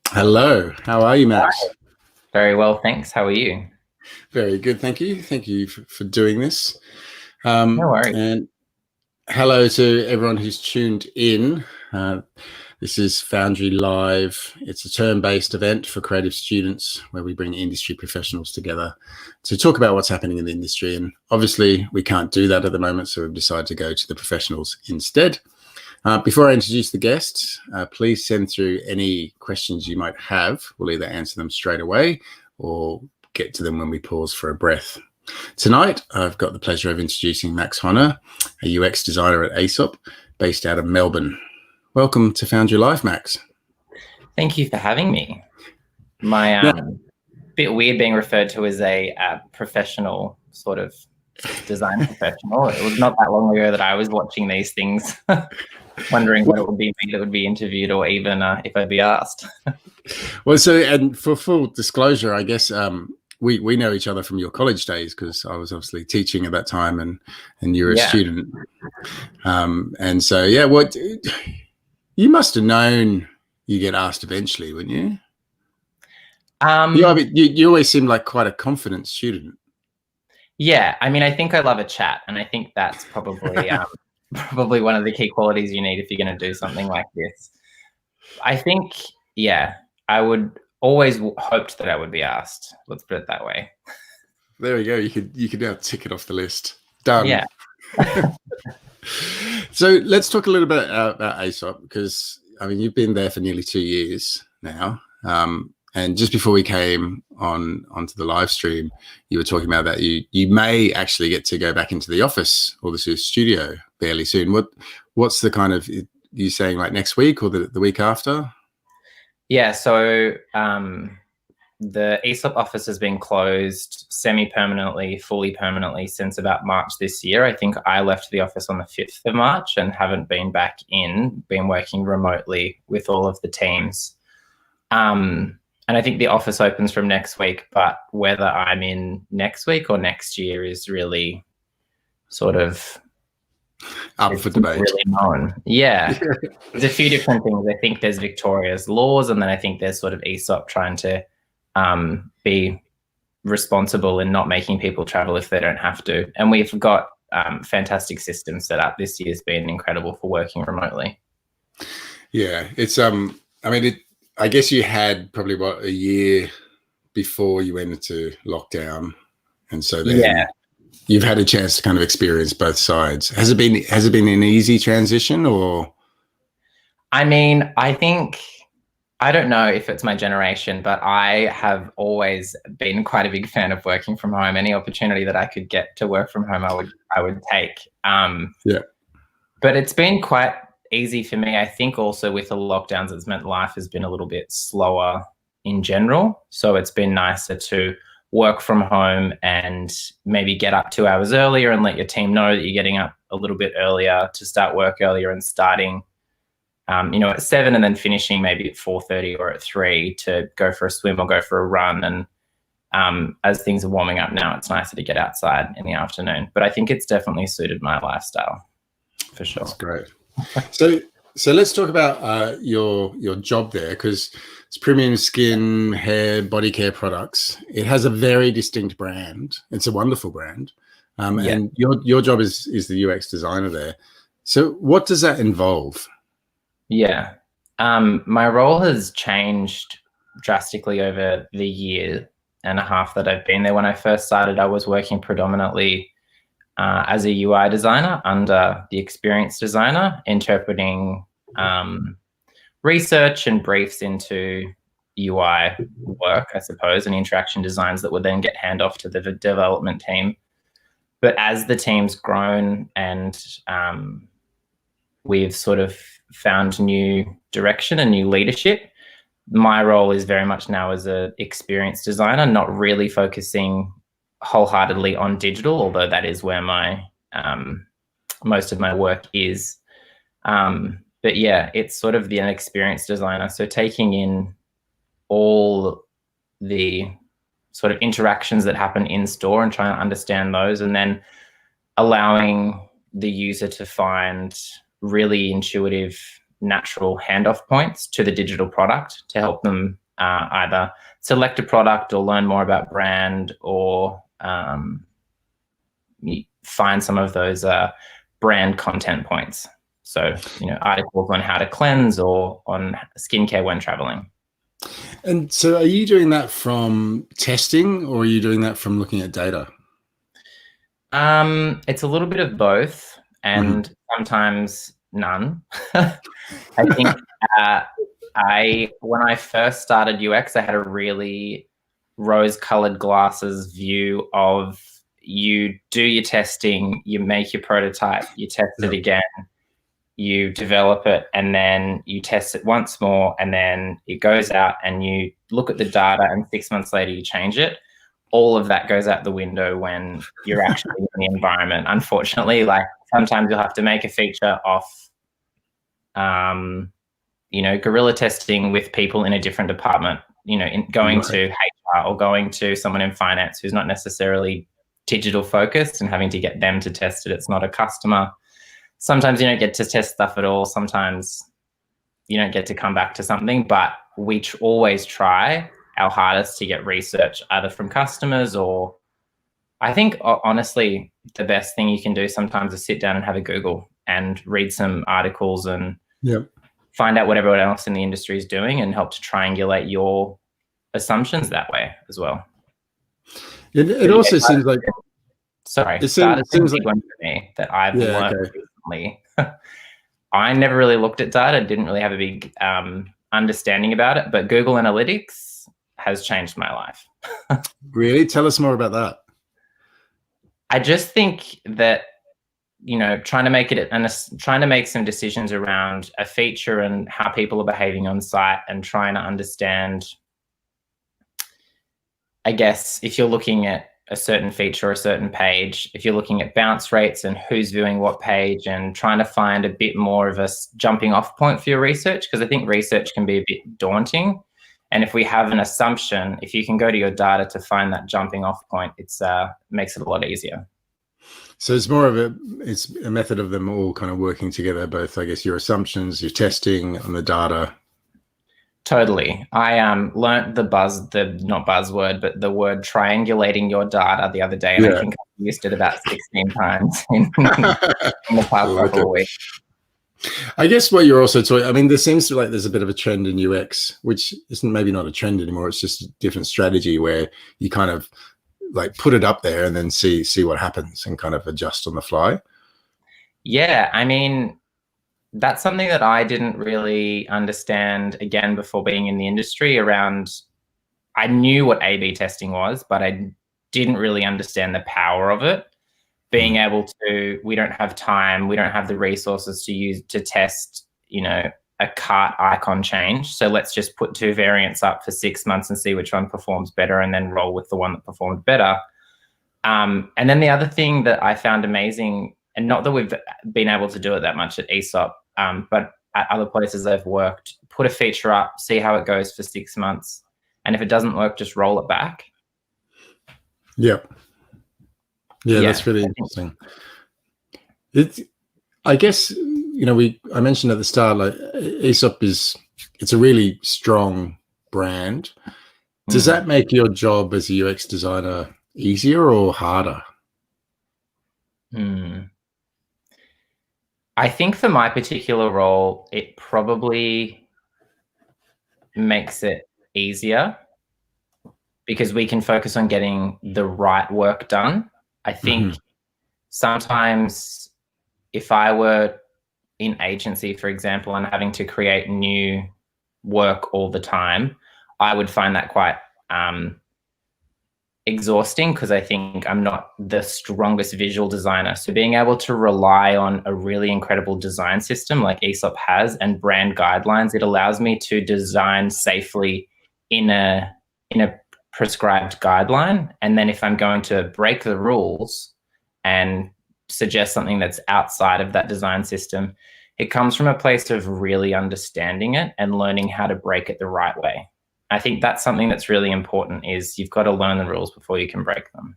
Hello, how are you, Max? Very well, thanks. How are you? Very good, thank you. Thank you for doing this. No worries. And hello to everyone who's tuned in. Uh, this is Foundry Live. It's a term-based event for creative students where we bring industry professionals together to talk about what's happening in the industry. And obviously, we can't do that at the moment, so we've decided to go to the professionals instead. Before I introduce the guests, please send through any questions you might have. We'll either answer them straight away or get to them when we pause for a breath. Tonight, I've got the pleasure of introducing Max Honner, a UX designer at Aesop, based out of Melbourne. Welcome to Foundry Live, Max. Thank you for having me. My bit weird being referred to as a professional sort of design professional. It was not that long ago that I was watching these things, wondering what it would be me that would be interviewed, or even if I'd be asked. Well, so, and for full disclosure, I guess we know each other from your college days, because I was obviously teaching at that time, and you were a student. And so, yeah, what you must have known you get asked eventually, wouldn't you? You always seem like quite a confident student. Yeah, I mean, I think I love a chat, and I think that's probably probably one of the key qualities you need if you're going to do something like this. I think, yeah, I would always hoped that I would be asked. Let's put it that way. There we go. You could now tick it off the list. Done. Yeah. So let's talk a little bit about Aesop, because I mean you've been there for nearly 2 years now. And just before we came onto the live stream, you were talking about that you may actually get to go back into the office or the studio fairly soon. What's the kind of, you saying like next week or the week after? Yeah, so the Aesop office has been closed semi-permanently, fully permanently since about March this year. I think I left the office on the 5th of March and haven't been back in, been working remotely with all of the teams. And I think the office opens from next week, but whether I'm in next week or next year is really sort of up for debate. Really known. Yeah. There's a few different things. I think there's Victoria's laws, and then I think there's sort of Aesop trying to be responsible in not making people travel if they don't have to. And we've got fantastic systems set up. This year's been incredible for working remotely. Yeah, it's I mean, I guess you had probably a year before you went into lockdown, and so then you've had a chance to kind of experience both sides. Has it been an easy transition, or? I mean, I don't know if it's my generation, but I have always been quite a big fan of working from home. Any opportunity that I could get to work from home, I would take. Yeah. But it's been quite easy for me. I think also with the lockdowns, it's meant life has been a little bit slower in general. So it's been nicer to work from home and maybe get up 2 hours earlier and let your team know that you're getting up a little bit earlier to start work earlier, and starting at 7 and then finishing maybe at 4:30 or at 3 to go for a swim or go for a run. And as things are warming up now, it's nicer to get outside in the afternoon. But I think it's definitely suited my lifestyle for sure. That's great. So let's talk about your job there, because it's premium skin, hair, body care products. It has a very distinct brand. It's a wonderful brand. And your job is the UX designer there. So what does that involve? Yeah. My role has changed drastically over the year and a half that I've been there. When I first started, I was working predominantly as a UI designer under the experienced designer, interpreting research and briefs into UI work, I suppose, and interaction designs that would then get hand off to the development team. But as the team's grown and we've sort of found new direction and new leadership, my role is very much now as an experienced designer, not really focusing wholeheartedly on digital, although that is where my most of my work is. But yeah, it's sort of an experienced designer. So taking in all the sort of interactions that happen in store and trying to understand those, and then allowing the user to find really intuitive natural handoff points to the digital product to help them either select a product or learn more about brand, or find some of those brand content points. So, articles on how to cleanse or on skincare when traveling. And so are you doing that from testing, or are you doing that from looking at data? It's a little bit of both, and sometimes none. I think when I first started UX, I had a really rose-colored glasses view of, you do your testing, you make your prototype, you test it again, you develop it, and then you test it once more, and then it goes out and you look at the data, and 6 months later you change it. All of that goes out the window when you're actually in the environment. Unfortunately, like sometimes you'll have to make a feature off, guerrilla testing with people in a different department, going to HR or going to someone in finance who's not necessarily digital focused and having to get them to test it. It's not a customer. Sometimes you don't get to test stuff at all. Sometimes you don't get to come back to something, but we always try our hardest to get research either from customers, or I think honestly, the best thing you can do sometimes is sit down and have a Google and read some articles and find out what everyone else in the industry is doing and help to triangulate your assumptions that way as well. It also seems like, it seems like one for me that I've learned recently. I never really looked at data, didn't really have a big understanding about it, but Google Analytics has changed my life. Really? Tell us more about that. I just think that, trying to make some decisions around a feature and how people are behaving on site, and trying to understand, I guess, if you're looking at a certain feature or a certain page, if you're looking at bounce rates and who's viewing what page, and trying to find a bit more of a jumping off point for your research, because I think research can be a bit daunting. And if we have an assumption, if you can go to your data to find that jumping off point, it's makes it a lot easier. So it's more of it's a method of them all kind of working together, both, I guess, your assumptions, your testing, and the data. Totally. I learnt the word triangulating your data the other day, and I think I used it about 16 times in the past couple of weeks. I guess what you're also talking, I mean, there seems to be like there's a bit of a trend in UX, which isn't maybe not a trend anymore. It's just a different strategy where you kind of like put it up there and then see what happens and kind of adjust on the fly. Yeah, I mean, that's something that I didn't really understand, again, before being in the industry around. I knew what A/B testing was, but I didn't really understand the power of it. Being able to, we don't have time, we don't have the resources to use to test, a cart icon change. So let's just put 2 variants up for 6 months and see which one performs better, and then roll with the one that performed better. And then the other thing that I found amazing, and not that we've been able to do it that much at Aesop, but at other places I've worked, put a feature up, see how it goes for 6 months. And if it doesn't work, just roll it back. Yep. Yeah, that's really interesting. I guess, I mentioned at the start, like Aesop it's a really strong brand. Does that make your job as a UX designer easier or harder? I think for my particular role, it probably makes it easier because we can focus on getting the right work done. I think sometimes if I were in agency, for example, and having to create new work all the time, I would find that quite exhausting, because I think I'm not the strongest visual designer. So being able to rely on a really incredible design system like Aesop has, and brand guidelines, it allows me to design safely in a prescribed guideline. And then if I'm going to break the rules and suggest something that's outside of that design system, it comes from a place of really understanding it and learning how to break it the right way. I think that's something that's really important, is you've got to learn the rules before you can break them.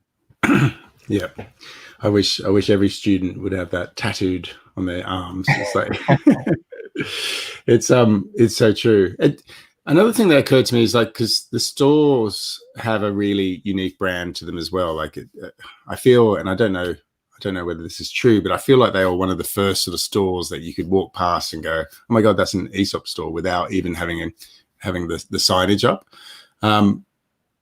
Yeah. I wish every student would have that tattooed on their arms. It's like It's so true. Another thing that occurred to me is like, because the stores have a really unique brand to them as well. Like I feel, and I don't know whether this is true, but I feel like they are one of the first sort of stores that you could walk past and go, oh my God, that's an Aesop store, without even having the signage up.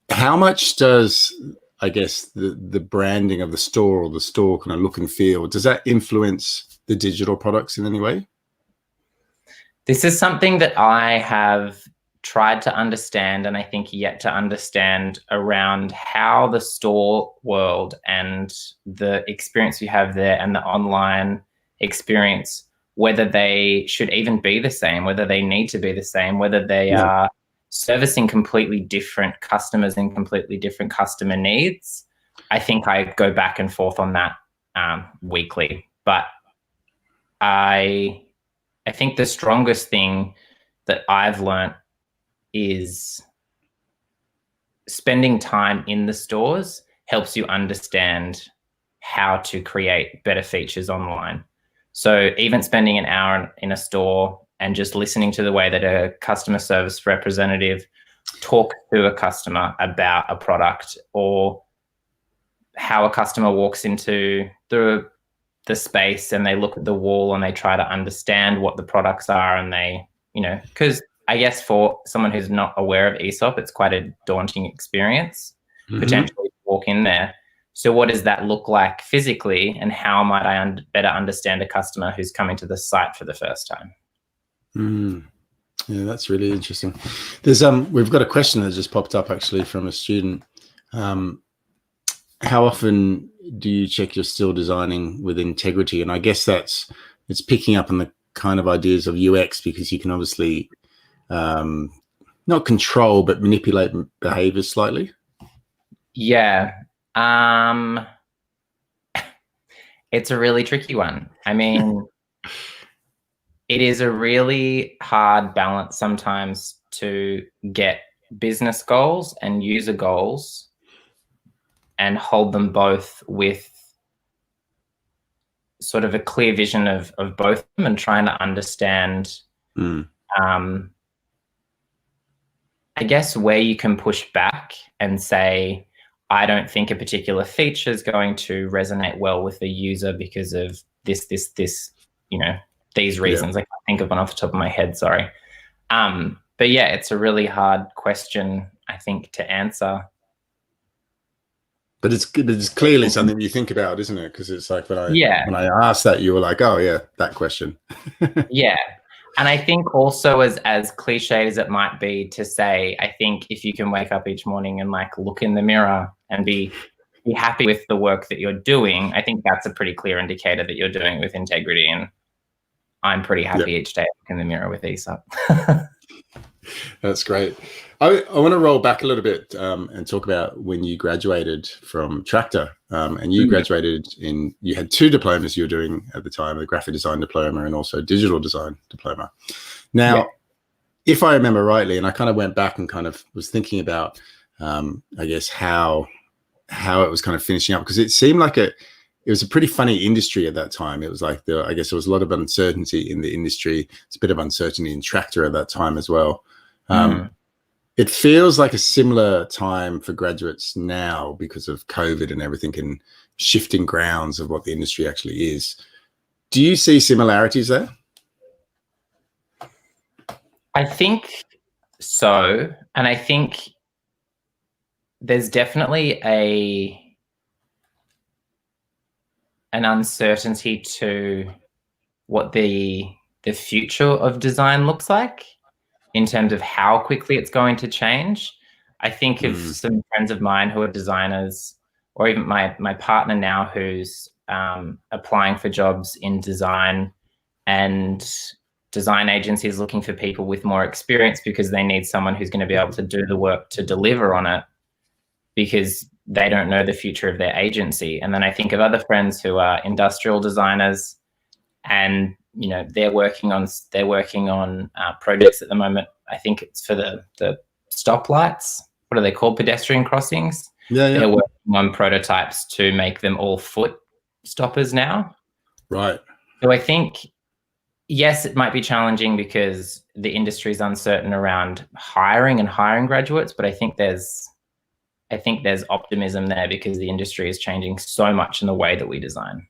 How much does, I guess, the branding of the store, or the store kind of look and feel, does that influence the digital products in any way? This is something that I have tried to understand, and I think yet to understand, around how the store world and the experience you have there and the online experience, whether they should even be the same, whether they need to be the same, whether they are servicing completely different customers and completely different customer needs. I think I go back and forth on that weekly, but I think the strongest thing that I've learnt is spending time in the stores helps you understand how to create better features online. So even spending an hour in a store and just listening to the way that a customer service representative talks to a customer about a product, or how a customer walks into the space and they look at the wall and they try to understand what the products are, and they, because I guess for someone who's not aware of Aesop, it's quite a daunting experience, potentially walk in there. So what does that look like physically, and how might I better understand a customer who's coming to the site for the first time? Yeah, that's really interesting. There's we've got a question that just popped up actually from a student. How often do you check you're still designing with integrity? And I guess it's picking up on the kind of ideas of UX, because you can obviously not control but manipulate behaviors slightly. Yeah. It's a really tricky one. I mean, it is a really hard balance sometimes to get business goals and user goals and hold them both with sort of a clear vision of both of them, and trying to understand, I guess, where you can push back and say, I don't think a particular feature is going to resonate well with the user because of this, these reasons. I can't think of one off the top of my head, sorry. But yeah, it's a really hard question, I think, to answer. But it's clearly something you think about, isn't it? Because it's like when I asked that, you were like, oh yeah, that question. Yeah. And I think also, as cliched as it might be to say, I think if you can wake up each morning and like look in the mirror and be happy with the work that you're doing, I think that's a pretty clear indicator that you're doing it with integrity. And I'm pretty happy each day I look in the mirror with Aesop. That's great. I want to roll back a little bit and talk about when you graduated from Tractor. And you graduated you had 2 diplomas you were doing at the time, the graphic design diploma and also digital design diploma. Now, if I remember rightly, and I kind of went back and kind of was thinking about, I guess, how it was kind of finishing up, because it seemed like it was a pretty funny industry at that time. It was like, I guess there was a lot of uncertainty in the industry. It's a bit of uncertainty in Tractor at that time as well. It feels like a similar time for graduates now because of COVID and everything, and shifting grounds of what the industry actually is. Do you see similarities there? I think so. And I think there's definitely an uncertainty to what the future of design looks like, in terms of how quickly it's going to change. I think of some friends of mine who are designers, or even my partner now, who's applying for jobs in design, and design agencies looking for people with more experience because they need someone who's going to be able to do the work to deliver on it, because they don't know the future of their agency. And then I think of other friends who are industrial designers, and they're working on projects at the moment. I think it's for the stoplights. What are they called? Pedestrian crossings. They're working on prototypes to make them all foot stoppers now. Right. So I think yes, it might be challenging because the industry is uncertain around hiring graduates, but I think there's optimism there because the industry is changing so much in the way that we design.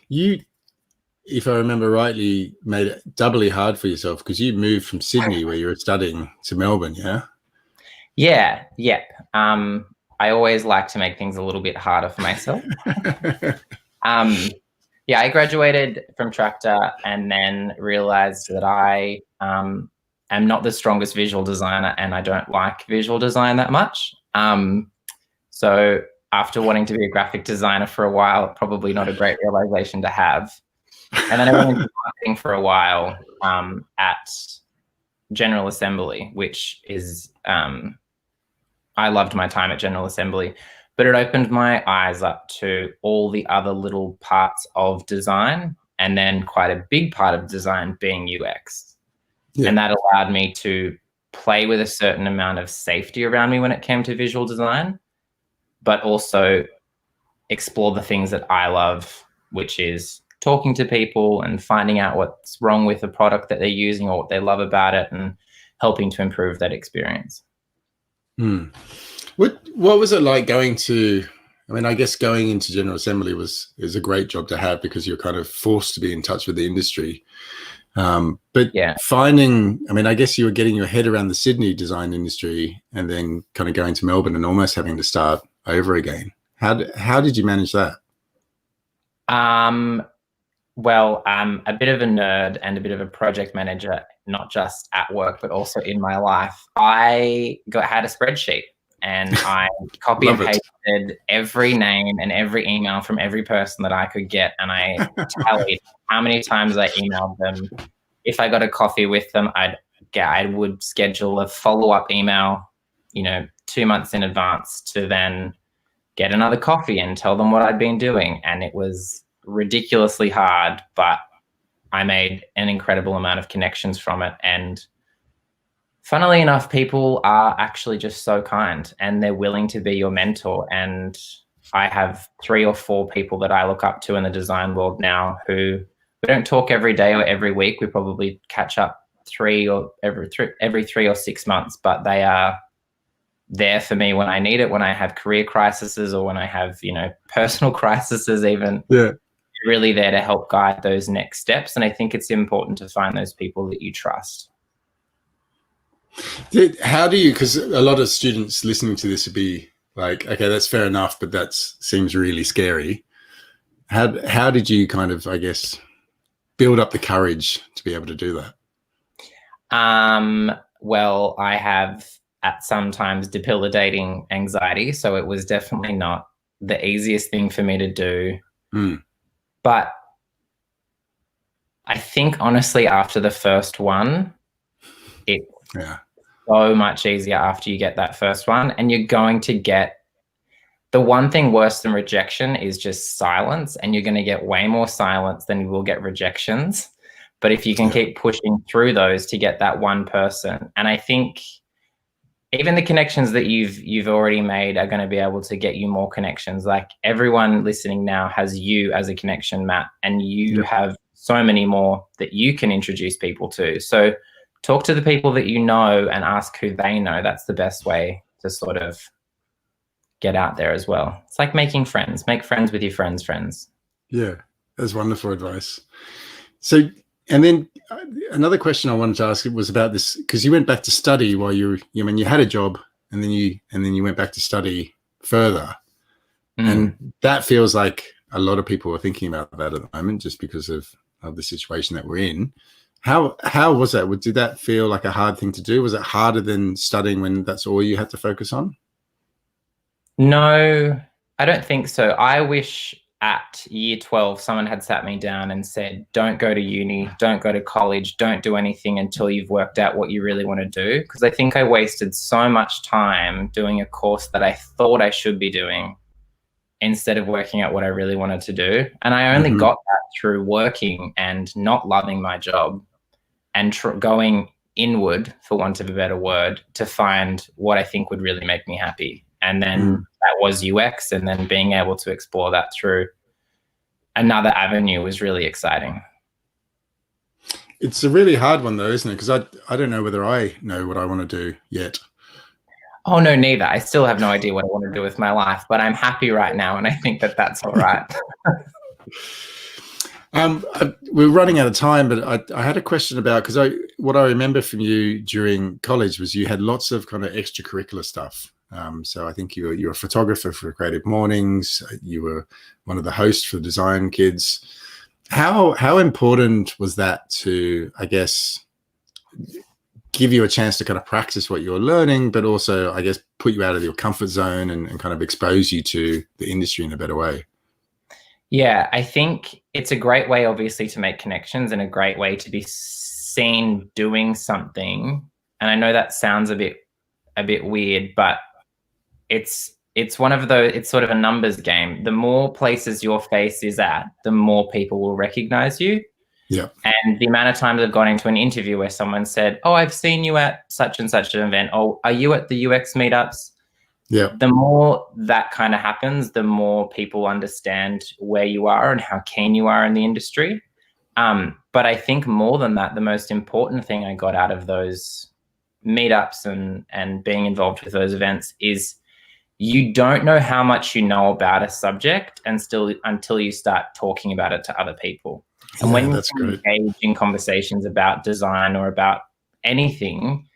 You, if I remember rightly, made it doubly hard for yourself because you moved from Sydney, where you were studying, to Melbourne, yeah? Yeah, yep. I always like to make things a little bit harder for myself. Yeah, I graduated from Tractor and then realized that I am not the strongest visual designer and I don't like visual design that much. So after wanting to be a graphic designer for a while, probably not a great realization to have. And then I went into marketing for a while at General Assembly, which is, I loved my time at General Assembly, but it opened my eyes up to all the other little parts of design, and then quite a big part of design being UX. Yeah. And that allowed me to play with a certain amount of safety around me when it came to visual design, but also explore the things that I love, which is talking to people and finding out what's wrong with the product that they're using or what they love about it and helping to improve that experience. What was it like going to, I mean, I guess going into General Assembly is a great job to have because you're kind of forced to be in touch with the industry. But yeah, finding, I mean, I guess you were getting your head around the Sydney design industry and then kind of going to Melbourne and almost having to start over again. How did you manage that? Well, I'm a bit of a nerd and a bit of a project manager, not just at work, but also in my life. I had a spreadsheet and I copy and pasted every name and every email from every person that I could get. And I tallied how many times I emailed them. If I got a coffee with them, I would schedule a follow-up email, 2 months in advance to then get another coffee and tell them what I'd been doing. And it was ridiculously hard, but I made an incredible amount of connections from it. And funnily enough, people are actually just so kind and they're willing to be your mentor. And I have 3 or 4 people that I look up to in the design world now who we don't talk every day or every week. We probably catch up every 3 or 6 months, but they are there for me when I need it, when I have career crises or when I have, personal crises even. Yeah. Really there to help guide those next steps. And I think it's important to find those people that you trust. How do you, because a lot of students listening to this would be like, okay, that's fair enough, but that seems really scary. How did you kind of, I guess, build up the courage to be able to do that? Well, I have at sometimes debilitating anxiety, so it was definitely not the easiest thing for me to do. But I think honestly, after the first one, it's so much easier after you get that first one. And you're going to get, the one thing worse than rejection is just silence. And you're going to get way more silence than you will get rejections. But if you can keep pushing through those to get that one person, and I think even the connections that you've already made are going to be able to get you more connections. Like everyone listening now has you as a connection, Matt, and you have so many more that you can introduce people to. So talk to the people that you know and ask who they know. That's the best way to sort of get out there as well. It's like making friends. Make friends with your friends' friends. Yeah, that's wonderful advice. So, and then another question I wanted to ask was about this, because you went back to study while you had a job and then you went back to study further. And that feels like a lot of people are thinking about that at the moment just because of the situation that we're in. How was that? Did that feel like a hard thing to do? Was it harder than studying when that's all you had to focus on? No, I don't think so. I wish at year 12, someone had sat me down and said, don't go to uni, don't go to college, don't do anything until you've worked out what you really want to do. Because I think I wasted so much time doing a course that I thought I should be doing instead of working out what I really wanted to do. And I only got that through working and not loving my job and going inward, for want of a better word, to find what I think would really make me happy. And then that was UX, and then being able to explore that through another avenue was really exciting. It's a really hard one though, isn't it? Because I don't know whether I know what I want to do yet. Oh, no, neither. I still have no idea what I want to do with my life, but I'm happy right now, and I think that that's all right. We're running out of time, but I had a question about, because what I remember from you during college was you had lots of kind of extracurricular stuff. So I think you were a photographer for Creative Mornings. You were one of the hosts for Design Kids. How important was that to, I guess, give you a chance to kind of practice what you're learning, but also, I guess, put you out of your comfort zone and kind of expose you to the industry in a better way? Yeah, I think it's a great way, obviously, to make connections and a great way to be seen doing something. And I know that sounds a bit weird, but it's one of those, it's sort of a numbers game. The more places your face is at, the more people will recognize you. Yeah. And the amount of times I've gone into an interview where someone said, "Oh, I've seen you at such and such an event. Oh, are you at the UX meetups?" Yeah. The more that kind of happens, the more people understand where you are and how keen you are in the industry. But I think more than that, the most important thing I got out of those meetups and being involved with those events is you don't know how much you know about a subject until you start talking about it to other people. And when you engage in conversations about design or about anything,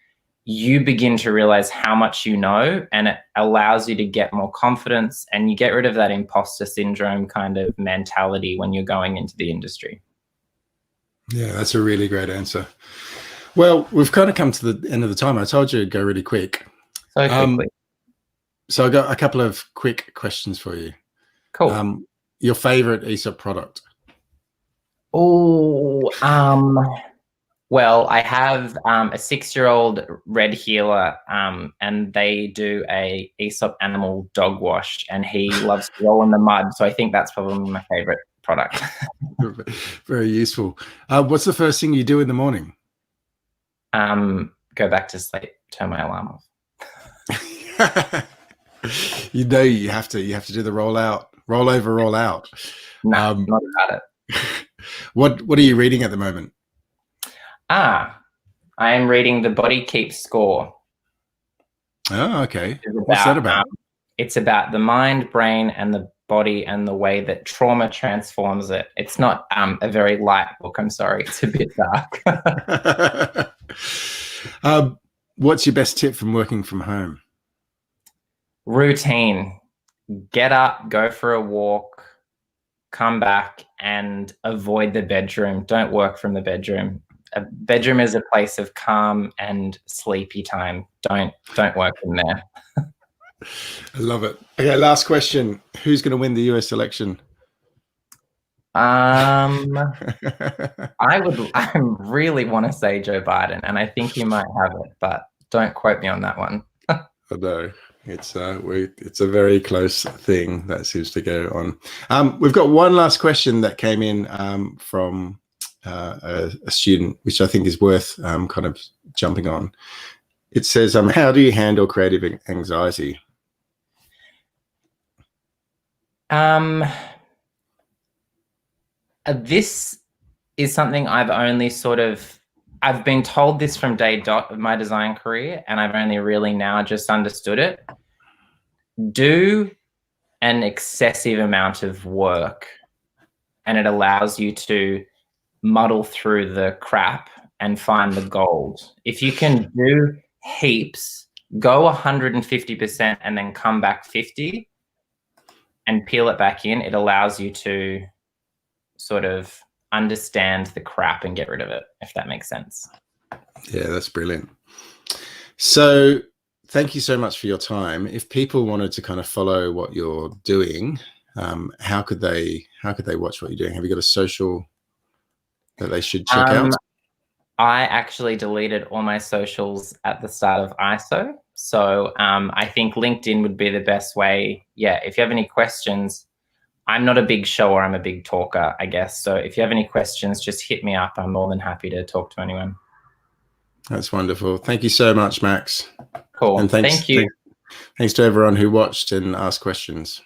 you begin to realize how much you know, and it allows you to get more confidence, and you get rid of that imposter syndrome kind of mentality when you're going into the industry. Yeah, that's a really great answer. Well, we've kind of come to the end of the time. I told you it'd go really quick. So quickly. So I got a couple of quick questions for you. Cool. Your favorite Aesop product? Oh, well, I have a 6-year-old red heeler, and they do a Aesop animal dog wash, and he loves to roll in the mud. So I think that's probably my favorite product. Very useful. What's the first thing you do in the morning? Go back to sleep, turn my alarm off. You know, you have to do the roll over, roll out. No, not about it. What are you reading at the moment? I am reading The Body Keeps Score. Oh, okay. What's that about? It's about the mind, brain, and the body and the way that trauma transforms it. It's not a very light book, I'm sorry. It's a bit dark. What's your best tip from working from home? Routine. Get up, go for a walk, come back, and avoid the bedroom. Don't work from the bedroom. A bedroom is a place of calm and sleepy time. Don't work in there. I love it. Okay, last question. Who's going to win the US election? I really want to say Joe Biden, and I think he might have it, but don't quote me on that one. I know. It's a very close thing that seems to go on. We've got one last question that came in from a student, which I think is worth kind of jumping on. It says, how do you handle creative anxiety? This is something I've been told this from day dot of my design career, and I've only really now just understood it. Do an excessive amount of work, and it allows you to muddle through the crap and find the gold. If you can do heaps, go 150% and then come back 50 and peel it back in, it allows you to sort of understand the crap and get rid of it, if that makes sense. Yeah, that's brilliant. So thank you so much for your time. If people wanted to kind of follow what you're doing, how could they watch what you're doing? Have you got a social that they should check out? I actually deleted all my socials at the start of Aēsop. So I think LinkedIn would be the best way. Yeah, if you have any questions, I'm not a big shower, I'm a big talker, I guess. So if you have any questions, just hit me up. I'm more than happy to talk to anyone. That's wonderful. Thank you so much, Max. Cool. And thank you. Thanks to everyone who watched and asked questions.